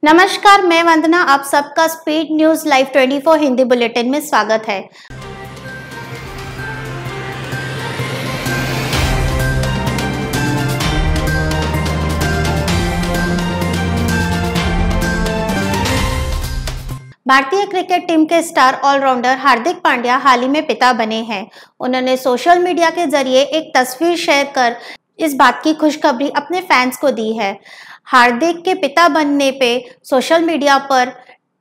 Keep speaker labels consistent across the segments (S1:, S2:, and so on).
S1: नमस्कार, मैं वंदना। आप सबका speed news live 24 Hindi bulletin में स्वागत है। भारतीय क्रिकेट टीम के स्टार ऑलराउंडर हार्दिक पांड्या हाल ही में पिता बने हैं। उन्होंने सोशल मीडिया के जरिए एक तस्वीर शेयर कर इस बात की खुशखबरी अपने फैंस को दी है। हार्दिक के पिता बनने पे सोशल मीडिया पर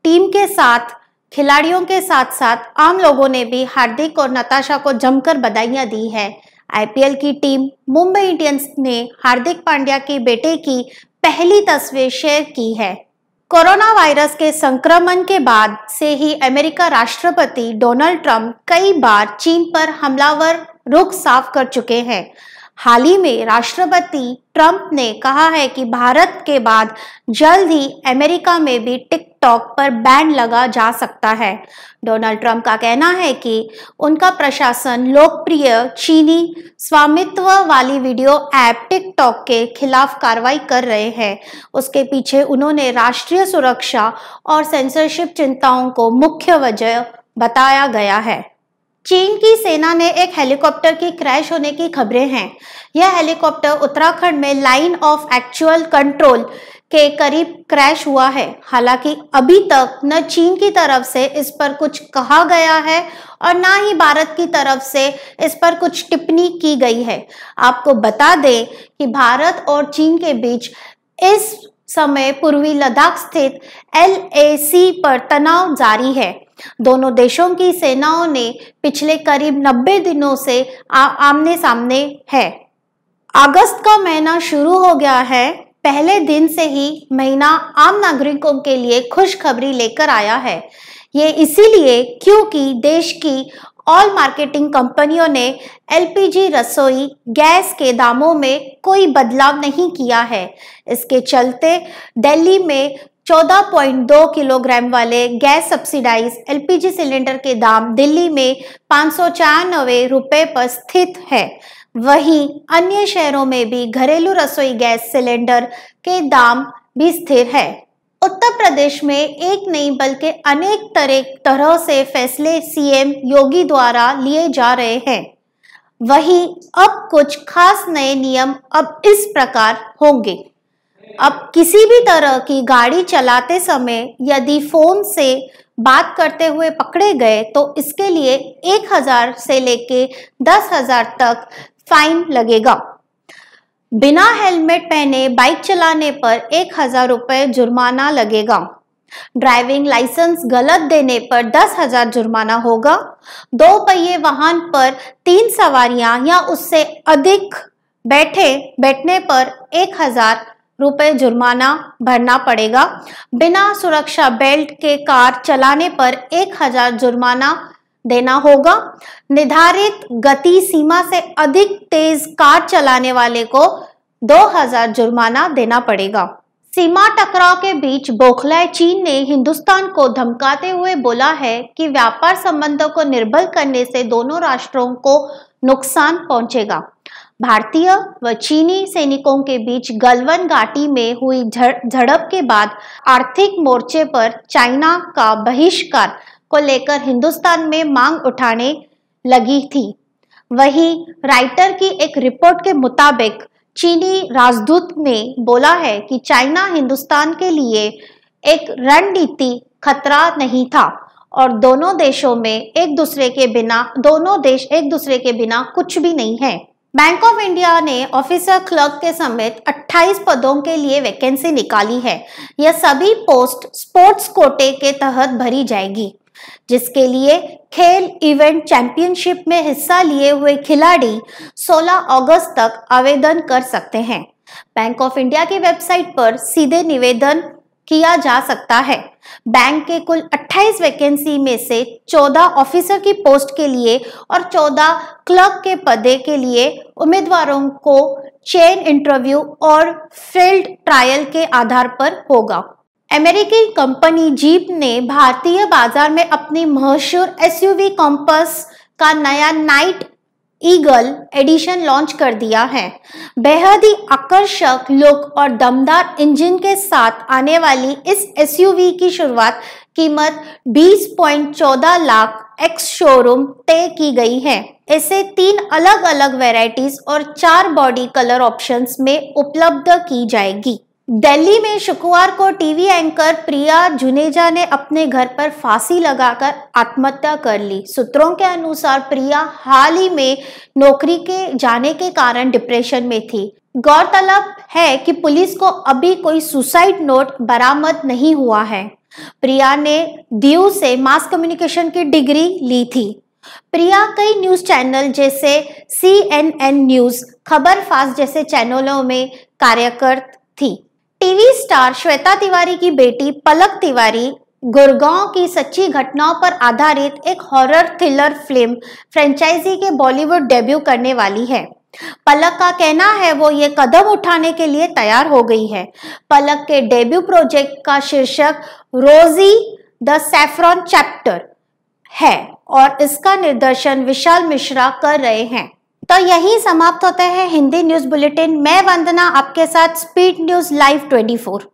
S1: टीम के साथ खिलाड़ियों के साथ साथ आम लोगों ने भी हार्दिक और नताशा को जमकर बधाइयां दी है। आईपीएल की टीम मुंबई इंडियंस ने हार्दिक पांड्या के बेटे की पहली तस्वीर शेयर की है। कोरोना वायरस के संक्रमण के बाद से ही अमेरिका राष्ट्रपति डोनाल्ड ट्रंप कई बार चीन पर हमलावर रुख साफ कर चुके हैं। हाल ही में राष्ट्रपति ट्रंप ने कहा है कि भारत के बाद जल्द ही अमेरिका में भी टिकटॉक पर बैन लगा जा सकता है। डोनाल्ड ट्रंप का कहना है कि उनका प्रशासन लोकप्रिय चीनी स्वामित्व वाली वीडियो ऐप टिकटॉक के खिलाफ कार्रवाई कर रहे हैं। उसके पीछे उन्होंने राष्ट्रीय सुरक्षा और सेंसरशिप चिंताओं को मुख्य वजह बताया गया है। चीन की सेना ने एक हेलीकॉप्टर की क्रैश होने की खबरें हैं। यह हेलीकॉप्टर उत्तराखंड में लाइन ऑफ एक्चुअल कंट्रोल के करीब क्रैश हुआ है। हालांकि अभी तक न चीन की तरफ से इस पर कुछ कहा गया है और न ही भारत की तरफ से इस पर कुछ टिप्पणी की गई है। आपको बता दें कि भारत और चीन के बीच इस समय पूर्वी लद्दाख स्थित LAC पर तनाव जारी है। दोनों देशों की सेनाओं ने पिछले करीब 90 दिनों से आमने सामने है। अगस्त का महीना शुरू हो गया है। पहले दिन से ही महीना आम नागरिकों के लिए खुशखबरी लेकर आया है। ये इसीलिए क्योंकि देश की ऑल मार्केटिंग कंपनियों ने LPG रसोई गैस के दामों में कोई बदलाव नहीं किया है। इसके चलते दिल्ली में 14.2 किलोग्राम वाले गैस सब्सिडाइज LPG सिलेंडर के दाम दिल्ली में 594 रुपए पर स्थित है। वहीं अन्य शहरों में भी घरेलू रसोई गैस सिलेंडर के दाम भी स्थिर है। उत्तर प्रदेश में एक नहीं बल्कि अनेक तरह से फैसले CM योगी द्वारा लिए जा रहे हैं। वहीं अब कुछ खास नए नियम अब इस प्रकार होंगे। अब किसी भी तरह की गाड़ी चलाते समय यदि फोन से बात करते हुए पकड़े गए तो इसके लिए 1000 से लेके 10,000 तक फाइन लगेगा। बिना हेलमेट पहने बाइक चलाने पर 1000 रुपए जुर्माना लगेगा। ड्राइविंग लाइसेंस गलत देने पर 10,000 जुर्माना होगा। 2 पहिए वाहन पर 3 सवारियां या उससे अधिक बैठने पर 1000 रुपए जुर्माना भरना पड़ेगा। बिना सुरक्षा बेल्ट के कार चलाने पर 1000 जुर्माना देना होगा। निर्धारित गति सीमा से अधिक तेज कार चलाने वाले को 2000 जुर्माना देना पड़ेगा। सीमा टकराव के बीच बौखलाए चीन ने हिंदुस्तान को धमकाते हुए बोला है कि व्यापार संबंधों को निर्बल करने से दोनों राष्ट्रों को नुकसान पहुंचेगा। भारतीय व चीनी सैनिकों के बीच गलवान घाटी में हुई झड़प के बाद आर्थिक मोर्चे पर चाइना का बहिष्कार को लेकर हिंदुस्तान में मांग उठाने लगी थी। वहीं राइटर की एक रिपोर्ट के मुताबिक चीनी राजदूत ने बोला है कि चाइना हिंदुस्तान के लिए एक रणनीति खतरा नहीं था और दोनों देश एक दूसरे के बिना कुछ भी नहीं है। बैंक ऑफ इंडिया ने ऑफिसर क्लर्क के समेत 28 पदों के लिए वैकेंसी निकाली है। यह सभी पोस्ट स्पोर्ट्स कोटे के तहत भरी जाएगी, जिसके लिए खेल इवेंट चैंपियनशिप में हिस्सा लिए हुए खिलाड़ी 16 अगस्त तक आवेदन कर सकते हैं। बैंक ऑफ इंडिया की वेबसाइट पर सीधे निवेदन किया जा सकता है। बैंक के कुल 28 वैकेंसी में से 14 ऑफिसर की पोस्ट के लिए और 14 क्लर्क के पदे के लिए उम्मीदवारों को चेन इंटरव्यू और फील्ड ट्रायल के आधार पर होगा। अमेरिकी कंपनी जीप ने भारतीय बाजार में अपनी मशहूर SUV कॉम्पस का नया नाइट ईगल एडिशन लॉन्च कर दिया है। बेहद ही आकर्षक लुक और दमदार इंजन के साथ आने वाली इस एसयूवी की शुरुआत कीमत 20.14 लाख एक्स शोरूम तय की गई है। इसे 3 अलग अलग वैरायटीज और 4 बॉडी कलर ऑप्शंस में उपलब्ध की जाएगी। दिल्ली में शुक्रवार को टीवी एंकर प्रिया जुनेजा ने अपने घर पर फांसी लगाकर आत्महत्या कर ली। सूत्रों के अनुसार प्रिया हाल ही में नौकरी के जाने के कारण डिप्रेशन में थी। गौरतलब है कि पुलिस को अभी कोई सुसाइड नोट बरामद नहीं हुआ है। प्रिया ने दीव से मास कम्युनिकेशन की डिग्री ली थी। प्रिया कई न्यूज चैनल जैसे CNN न्यूज, खबर फास्ट जैसे चैनलों में कार्यरत थी। टीवी स्टार श्वेता तिवारी की बेटी पलक तिवारी गुड़गांव की सच्ची घटनाओं पर आधारित एक हॉरर थ्रिलर फिल्म फ्रेंचाइजी के बॉलीवुड डेब्यू करने वाली है। पलक का कहना है वो ये कदम उठाने के लिए तैयार हो गई है। पलक के डेब्यू प्रोजेक्ट का शीर्षक रोजी द सैफरॉन चैप्टर है और इसका निर्देशन विशाल मिश्रा कर रहे हैं। तो यही समाप्त होता है हिंदी न्यूज बुलेटिन। मैं वंदना आपके साथ स्पीड न्यूज लाइव 24।